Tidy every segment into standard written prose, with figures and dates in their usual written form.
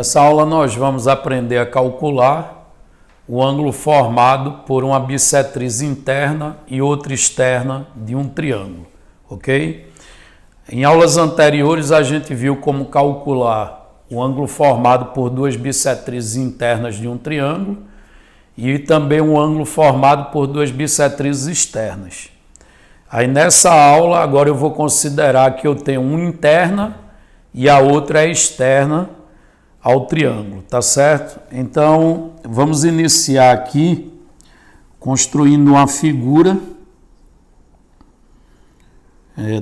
Nessa aula nós vamos aprender a calcular o ângulo formado por uma bissetriz interna e outra externa de um triângulo, ok? Em aulas anteriores a gente viu como calcular o ângulo formado por duas bissetrizes internas de um triângulo e também um ângulo formado por duas bissetrizes externas. Aí nessa aula agora eu vou considerar que eu tenho uma interna e a outra é externa ao triângulo, tá certo? Então, vamos iniciar aqui construindo uma figura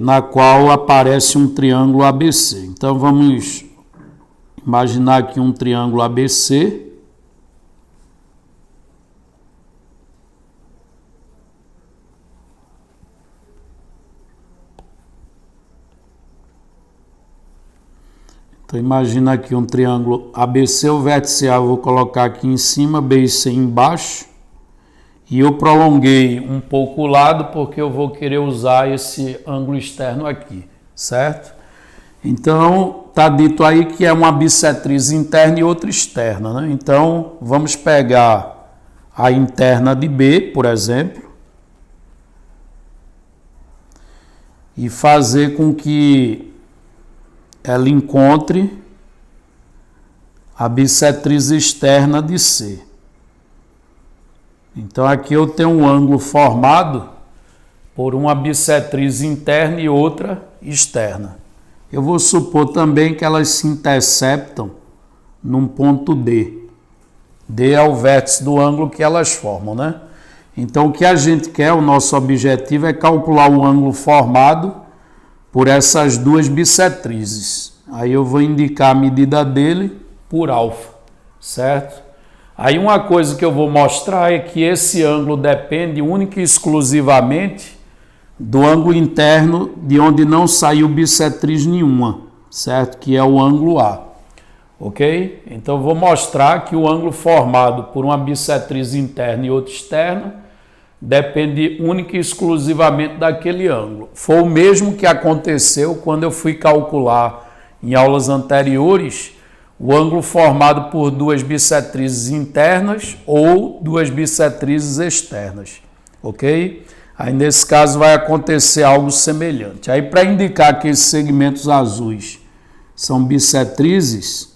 na qual aparece um triângulo ABC. Então, vamos imaginar aqui um triângulo ABC. Então, imagina aqui um triângulo ABC, o vértice A eu vou colocar aqui em cima, B e C embaixo. E eu prolonguei um pouco o lado porque eu vou querer usar esse ângulo externo aqui, certo? Então, está dito aí que é uma bissetriz interna e outra externa, né? Então, vamos pegar a interna de B, por exemplo, e fazer com que ela encontre a bissetriz externa de C. Então, aqui eu tenho um ângulo formado por uma bissetriz interna e outra externa. Eu vou supor também que elas se interceptam num ponto D. D é o vértice do ângulo que elas formam, né? Então, o que a gente quer, o nosso objetivo é calcular o ângulo formado por essas duas bissetrizes. Aí eu vou indicar a medida dele por alfa, certo? Aí uma coisa que eu vou mostrar é que esse ângulo depende única e exclusivamente do ângulo interno de onde não saiu bissetriz nenhuma, certo? Que é o ângulo A, ok? Então eu vou mostrar que o ângulo formado por uma bissetriz interna e outra externa depende única e exclusivamente daquele ângulo. Foi o mesmo que aconteceu quando eu fui calcular em aulas anteriores o ângulo formado por duas bissetrizes internas ou duas bissetrizes externas, ok? Aí nesse caso vai acontecer algo semelhante. Aí para indicar que esses segmentos azuis são bissetrizes,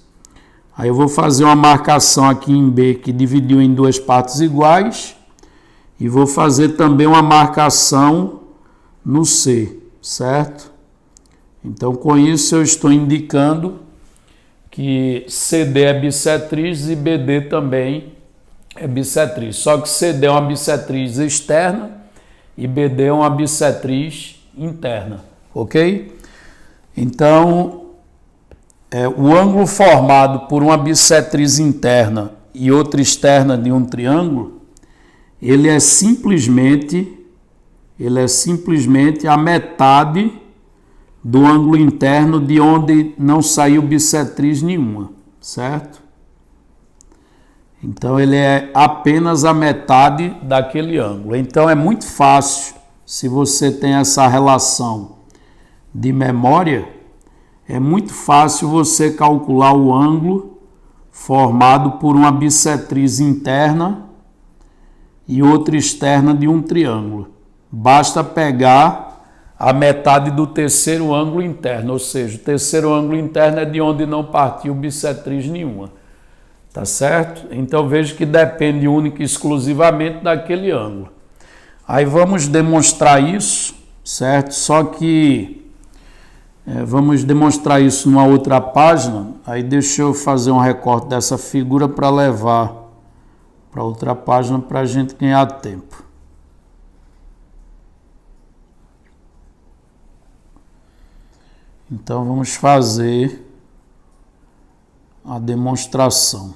aí eu vou fazer uma marcação aqui em B que dividiu em duas partes iguais e vou fazer também uma marcação no C, certo? Então com isso eu estou indicando que CD é bissetriz e BD também é bissetriz. Só que CD é uma bissetriz externa e BD é uma bissetriz interna, ok? Então, o ângulo formado por uma bissetriz interna e outra externa de um triângulo, ele é simplesmente a metade do ângulo interno de onde não saiu bissetriz nenhuma, certo? Então, ele é apenas a metade daquele ângulo. Então, é muito fácil, se você tem essa relação de memória, é muito fácil você calcular o ângulo formado por uma bissetriz interna e outra externa de um triângulo. Basta pegar a metade do terceiro ângulo interno, ou seja, o terceiro ângulo interno é de onde não partiu bissetriz nenhuma, tá certo? Então veja que depende única e exclusivamente daquele ângulo. Aí vamos demonstrar isso, certo? Só que vamos demonstrar isso numa outra página, aí deixa eu fazer um recorte dessa figura para levar para outra página para a gente ganhar tempo. Então, vamos fazer a demonstração.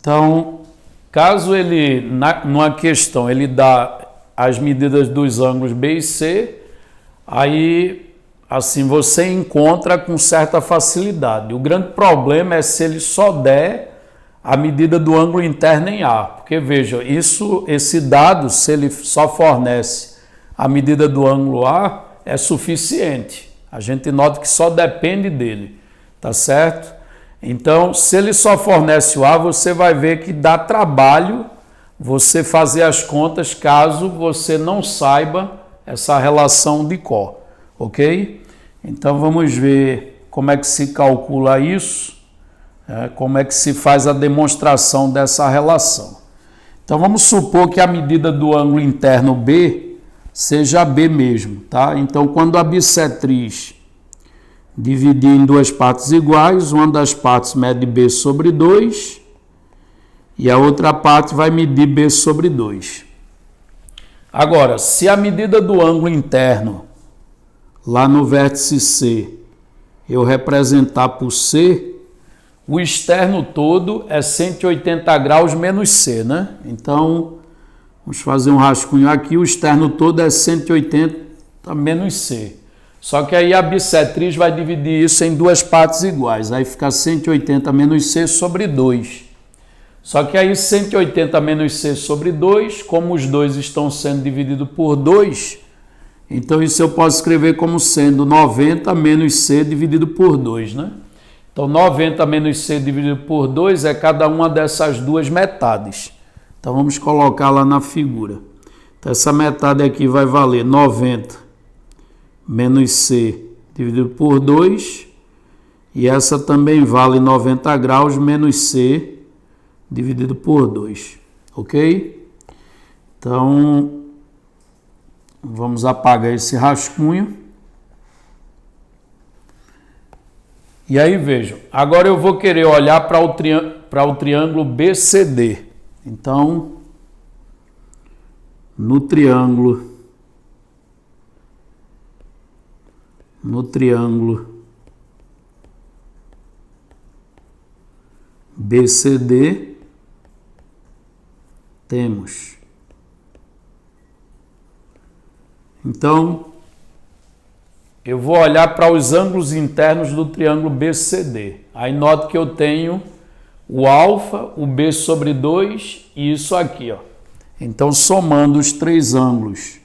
Então, caso ele, numa questão, ele dá as medidas dos ângulos B e C, aí assim você encontra com certa facilidade. O grande problema é se ele só der a medida do ângulo interno em A. Porque veja, esse dado, se ele só fornece a medida do ângulo A, é suficiente. A gente nota que só depende dele, tá certo? Então, se ele só fornece o A, você vai ver que dá trabalho você fazer as contas caso você não saiba essa relação de cor, ok? Então, vamos ver como é que se calcula isso, como é que se faz a demonstração dessa relação. Então, vamos supor que a medida do ângulo interno B seja B mesmo, tá? Então, quando a bissetriz dividir em duas partes iguais, uma das partes mede B sobre 2 e a outra parte vai medir B sobre 2. Agora, se a medida do ângulo interno lá no vértice C eu representar por C, o externo todo é 180 graus menos C, né? Então, vamos fazer um rascunho aqui, o externo todo é 180 menos C. Só que aí a bissetriz vai dividir isso em duas partes iguais, aí fica 180 menos C sobre 2. Só que aí 180 menos C sobre 2, como os dois estão sendo divididos por 2, então isso eu posso escrever como sendo 90 menos C dividido por 2, né? Então 90 menos C dividido por 2 é cada uma dessas duas metades. Então vamos colocar lá na figura. Então essa metade aqui vai valer 90 menos C dividido por 2. E essa também vale 90 graus menos C dividido por 2. Ok? Então, vamos apagar esse rascunho. E aí vejam, agora eu vou querer olhar para o triângulo BCD. Então, no triângulo BCD temos. Então, eu vou olhar para os ângulos internos do triângulo BCD. Aí noto que eu tenho o alfa, o B sobre 2 e isso aqui, ó. Então, somando os três ângulos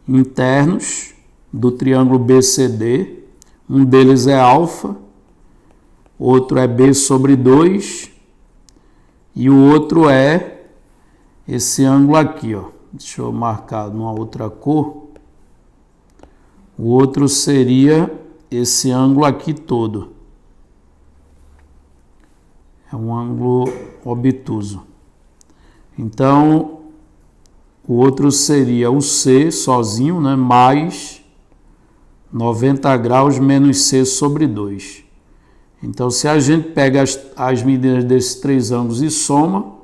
internos do triângulo BCD, um deles é alfa, outro é B sobre 2 e o outro é esse ângulo aqui, ó. Deixa eu marcar numa outra cor. O outro seria esse ângulo aqui todo. É um ângulo obtuso. Então, o outro seria o C sozinho, né? Mais 90 graus menos C sobre 2. Então, se a gente pega as medidas desses três ângulos e soma,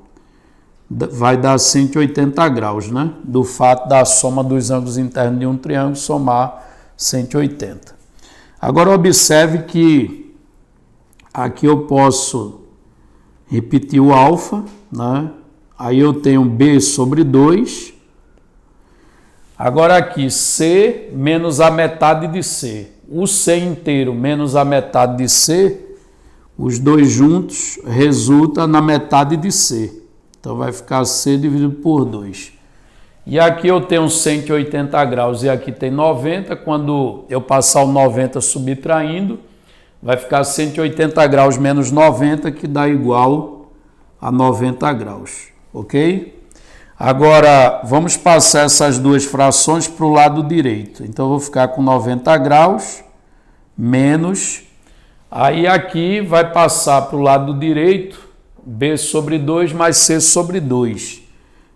vai dar 180 graus, né? Do fato da soma dos ângulos internos de um triângulo somar 180. Agora, observe que aqui eu posso repetir o alfa, né? Aí eu tenho B sobre 2. Agora aqui, C menos a metade de C. O C inteiro menos a metade de C, os dois juntos resulta na metade de C. Então vai ficar C dividido por 2. E aqui eu tenho 180 graus e aqui tem 90. Quando eu passar o 90 subtraindo, vai ficar 180 graus menos 90, que dá igual a 90 graus. Ok? Agora, vamos passar essas duas frações para o lado direito. Então, eu vou ficar com 90 graus menos... Aí, aqui vai passar para o lado direito B sobre 2 mais C sobre 2.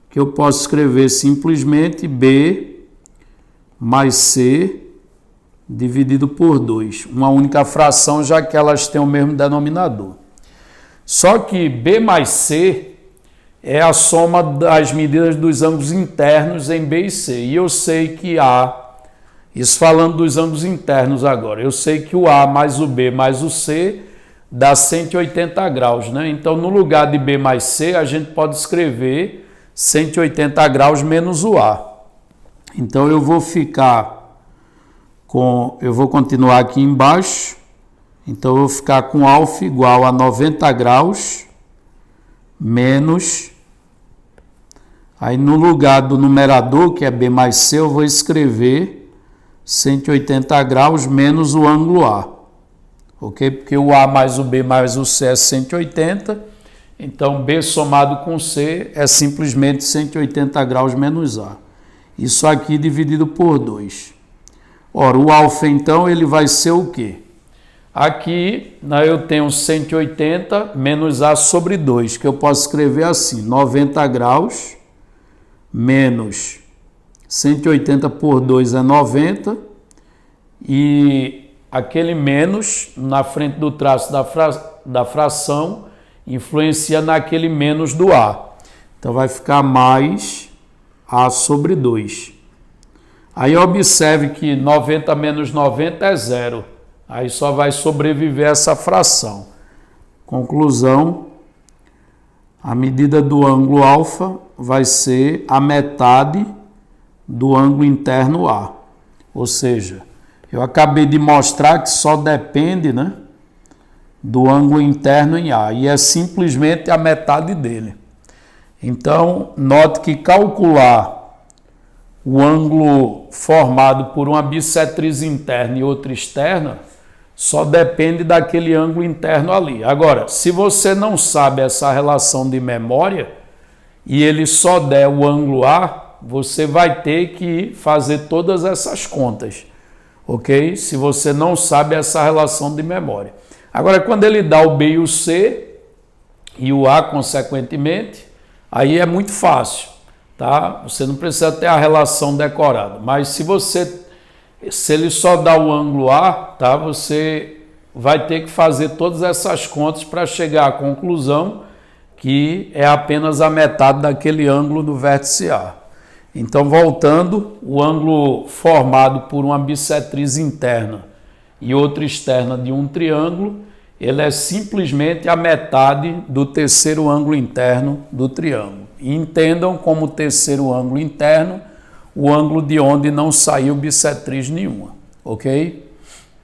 Que eu posso escrever simplesmente B mais C dividido por 2. Uma única fração, já que elas têm o mesmo denominador. Só que B mais C é a soma das medidas dos ângulos internos em B e C. E eu sei que A, isso falando dos ângulos internos agora, eu sei que o A mais o B mais o C dá 180 graus, né? Então, no lugar de B mais C, a gente pode escrever 180 graus menos o A. Então, eu vou continuar aqui embaixo. Então, eu vou ficar com alfa igual a 90 graus menos, aí no lugar do numerador, que é B mais C, eu vou escrever 180 graus menos o ângulo A, ok? Porque o A mais o B mais o C é 180, então B somado com C é simplesmente 180 graus menos A. Isso aqui dividido por 2. Ora, o alfa, então, ele vai ser o quê? Aqui eu tenho 180 menos A sobre 2, que eu posso escrever assim, 90 graus menos 180 por 2 é 90, e aquele menos na frente do traço da fração influencia naquele menos do A. Então vai ficar mais A sobre 2. Aí observe que 90 menos 90 é zero. Aí só vai sobreviver essa fração. Conclusão, a medida do ângulo alfa vai ser a metade do ângulo interno A. Ou seja, eu acabei de mostrar que só depende, né, do ângulo interno em A, e é simplesmente a metade dele. Então, note que calcular o ângulo formado por uma bissetriz interna e outra externa só depende daquele ângulo interno ali. Agora, se você não sabe essa relação de memória e ele só der o ângulo A, você vai ter que fazer todas essas contas, ok? Se você não sabe essa relação de memória. Agora, quando ele dá o B e o C e o A, consequentemente, aí é muito fácil, tá? Você não precisa ter a relação decorada, mas se ele só dá o ângulo A, tá? Você vai ter que fazer todas essas contas para chegar à conclusão que é apenas a metade daquele ângulo do vértice A. Então, voltando, o ângulo formado por uma bissetriz interna e outra externa de um triângulo, ele é simplesmente a metade do terceiro ângulo interno do triângulo. E entendam como terceiro ângulo interno o ângulo de onde não saiu bissetriz nenhuma, ok?